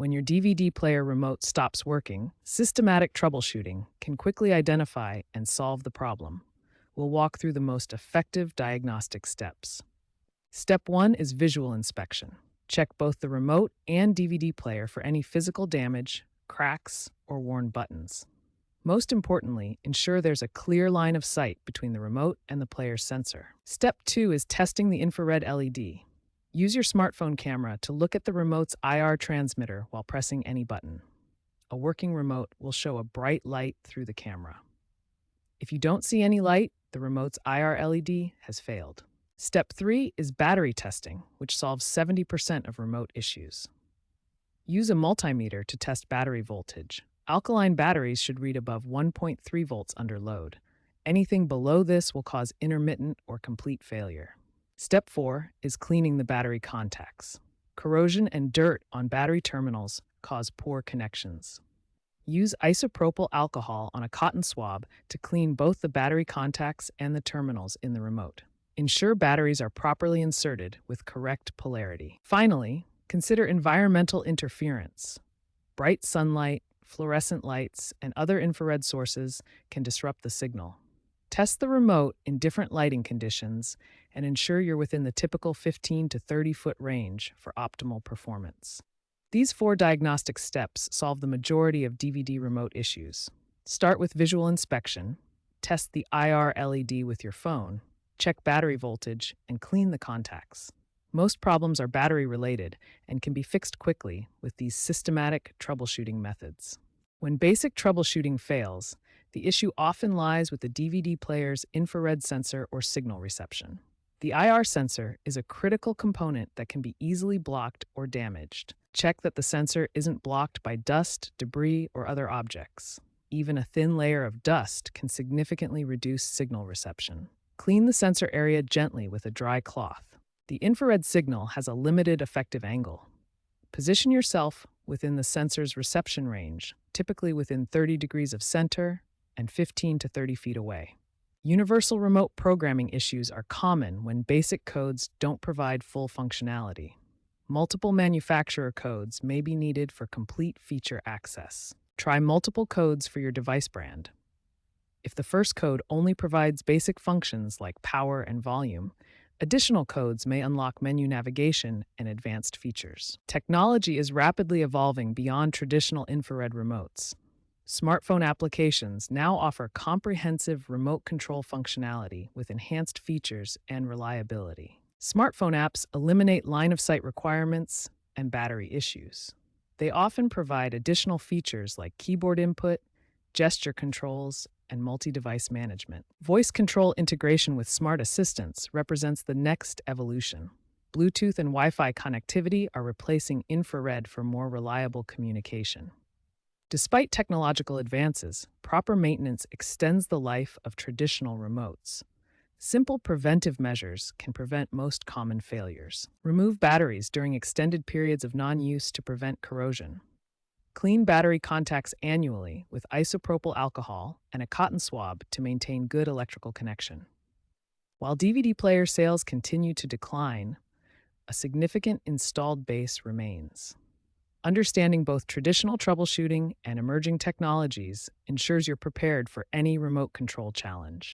When your DVD player remote stops working, systematic troubleshooting can quickly identify and solve the problem. We'll walk through the most effective diagnostic steps. Step 1 is visual inspection. Check both the remote and DVD player for any physical damage, cracks, or worn buttons. Most importantly, ensure there's a clear line of sight between the remote and the player's sensor. Step 2 is testing the infrared LED. Use your smartphone camera to look at the remote's IR transmitter while pressing any button. A working remote will show a bright light through the camera. If you don't see any light, the remote's IR LED has failed. Step 3 is battery testing, which solves 70% of remote issues. Use a multimeter to test battery voltage. Alkaline batteries should read above 1.3 volts under load. Anything below this will cause intermittent or complete failure. Step 4 is cleaning the battery contacts. Corrosion and dirt on battery terminals cause poor connections. Use isopropyl alcohol on a cotton swab to clean both the battery contacts and the terminals in the remote. Ensure batteries are properly inserted with correct polarity. Finally, consider environmental interference. Bright sunlight, fluorescent lights, and other infrared sources can disrupt the signal. Test the remote in different lighting conditions and ensure you're within the typical 15 to 30-foot range for optimal performance. These 4 diagnostic steps solve the majority of DVD remote issues. Start with visual inspection, test the IR LED with your phone, check battery voltage, and clean the contacts. Most problems are battery-related and can be fixed quickly with these systematic troubleshooting methods. When basic troubleshooting fails, the issue often lies with the DVD player's infrared sensor or signal reception. The IR sensor is a critical component that can be easily blocked or damaged. Check that the sensor isn't blocked by dust, debris, or other objects. Even a thin layer of dust can significantly reduce signal reception. Clean the sensor area gently with a dry cloth. The infrared signal has a limited effective angle. Position yourself within the sensor's reception range, typically within 30 degrees of center and 15 to 30 feet away. Universal remote programming issues are common when basic codes don't provide full functionality. Multiple manufacturer codes may be needed for complete feature access. Try multiple codes for your device brand. If the first code only provides basic functions like power and volume, additional codes may unlock menu navigation and advanced features. Technology is rapidly evolving beyond traditional infrared remotes. Smartphone applications now offer comprehensive remote control functionality with enhanced features and reliability. Smartphone apps eliminate line-of-sight requirements and battery issues. They often provide additional features like keyboard input, gesture controls, and multi-device management. Voice control integration with smart assistants represents the next evolution. Bluetooth and Wi-Fi connectivity are replacing infrared for more reliable communication. Despite technological advances, proper maintenance extends the life of traditional remotes. Simple preventive measures can prevent most common failures. Remove batteries during extended periods of non-use to prevent corrosion. Clean battery contacts annually with isopropyl alcohol and a cotton swab to maintain good electrical connection. While DVD player sales continue to decline, a significant installed base remains. Understanding both traditional troubleshooting and emerging technologies ensures you're prepared for any remote control challenge.